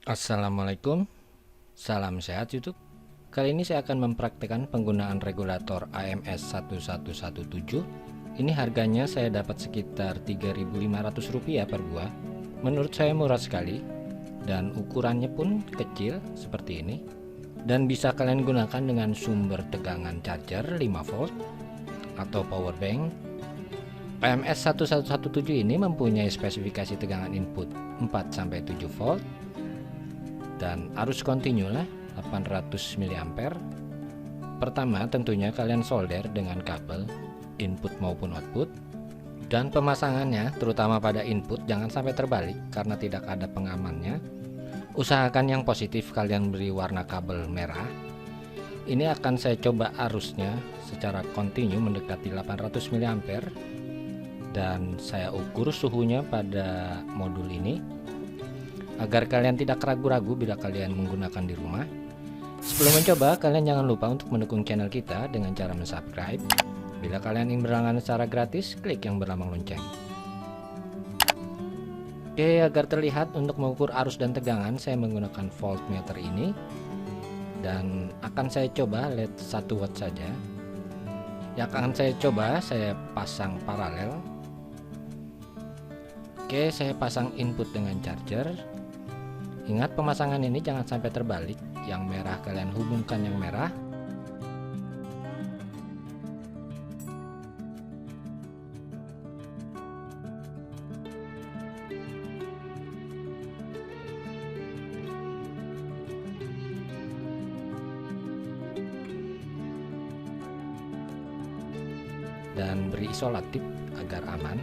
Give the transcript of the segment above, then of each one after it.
Assalamualaikum, salam sehat YouTube. Kali ini saya akan mempraktikkan penggunaan regulator AMS 1117. Ini harganya saya dapat sekitar Rp3.500 per buah. Menurut saya murah sekali dan ukurannya pun kecil seperti ini. Dan bisa kalian gunakan dengan sumber tegangan charger 5 volt atau power bank. AMS 1117 ini mempunyai spesifikasi tegangan input 4-7 volt dan arus kontinu lah 800 mA. Pertama tentunya kalian solder dengan kabel input maupun output, dan pemasangannya terutama pada input jangan sampai terbalik karena tidak ada pengamannya. Usahakan yang positif kalian beri warna kabel merah. Ini akan saya coba arusnya secara kontinu mendekati 800 mA dan saya ukur suhunya pada modul ini agar kalian tidak ragu-ragu bila kalian menggunakan di rumah. Sebelum mencoba, kalian jangan lupa untuk mendukung channel kita dengan cara subscribe. Bila kalian ingin berlangganan secara gratis, klik yang berlambang lonceng. Oke, agar terlihat untuk mengukur arus dan tegangan, saya menggunakan voltmeter ini dan akan saya coba LED 1 watt saja. Yang akan saya coba, saya pasang paralel. Oke, saya pasang input dengan charger. Ingat pemasangan ini jangan sampai terbalik. Yang merah kalian hubungkan yang merah. Dan beri isolatif agar aman.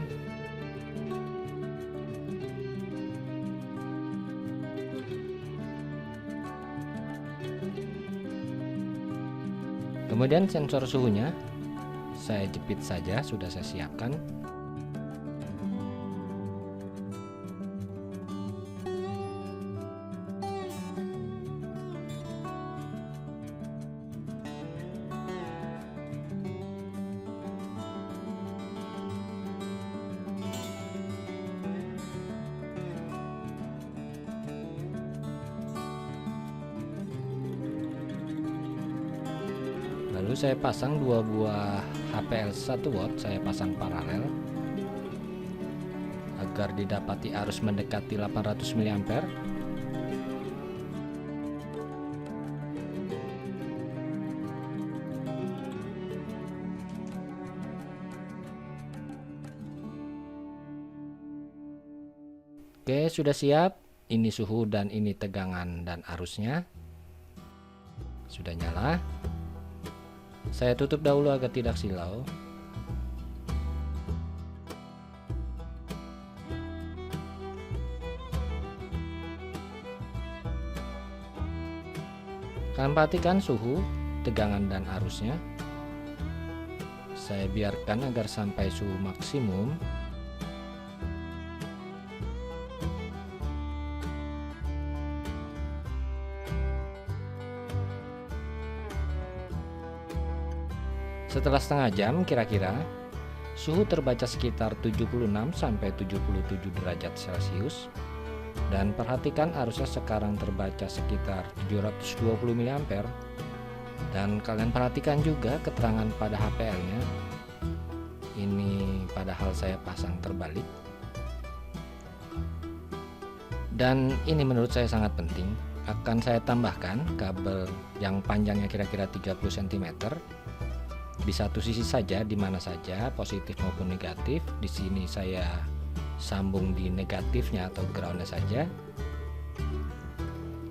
Kemudian sensor suhunya saya jepit saja, sudah saya siapkan. Lalu saya pasang dua buah HPL 1 watt, saya pasang paralel agar didapati arus mendekati 800 mA. Oke, sudah siap. Ini suhu dan ini tegangan dan arusnya. Sudah nyala. Saya tutup dahulu agar tidak silau. Kalian perhatikan suhu, tegangan dan arusnya. Saya biarkan agar sampai suhu maksimum. Setelah setengah jam kira-kira, suhu terbaca sekitar 76-77 derajat Celcius. Dan perhatikan arusnya sekarang terbaca sekitar 720 mA. Dan kalian perhatikan juga keterangan pada HPL-nya. Ini padahal saya pasang terbalik. Dan ini menurut saya sangat penting. Akan saya tambahkan kabel yang panjangnya kira-kira 30 cm. Di satu sisi saja, di mana saja, positif maupun negatif. Di sini saya sambung di negatifnya atau groundnya saja.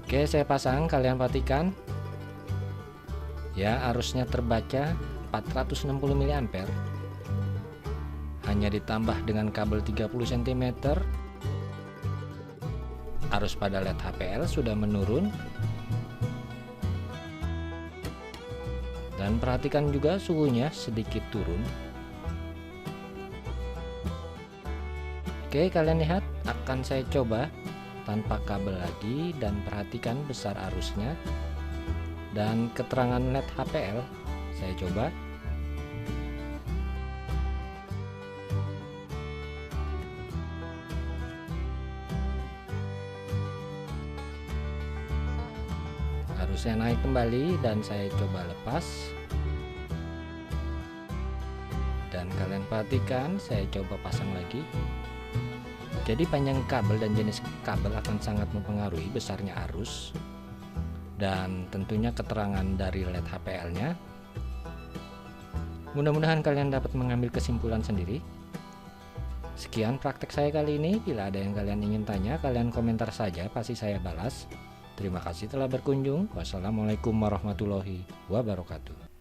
Oke, saya pasang, kalian perhatikan ya, arusnya terbaca 460 mA. Hanya ditambah dengan kabel 30 cm, arus pada LED HPL sudah menurun. Dan perhatikan juga suhunya sedikit turun. Oke, kalian lihat, akan saya coba tanpa kabel lagi dan perhatikan besar arusnya dan keterangan LED HPL. Saya coba. Lalu saya naik kembali dan saya coba lepas. Dan kalian perhatikan, saya coba pasang lagi. Jadi panjang kabel dan jenis kabel akan sangat mempengaruhi besarnya arus dan tentunya keterangan dari LED HPL-nya. Mudah-mudahan kalian dapat mengambil kesimpulan sendiri. Sekian praktek saya kali ini. Bila ada yang kalian ingin tanya, kalian komentar saja, pasti saya balas. Terima kasih telah berkunjung. Wassalamualaikum warahmatullahi wabarakatuh.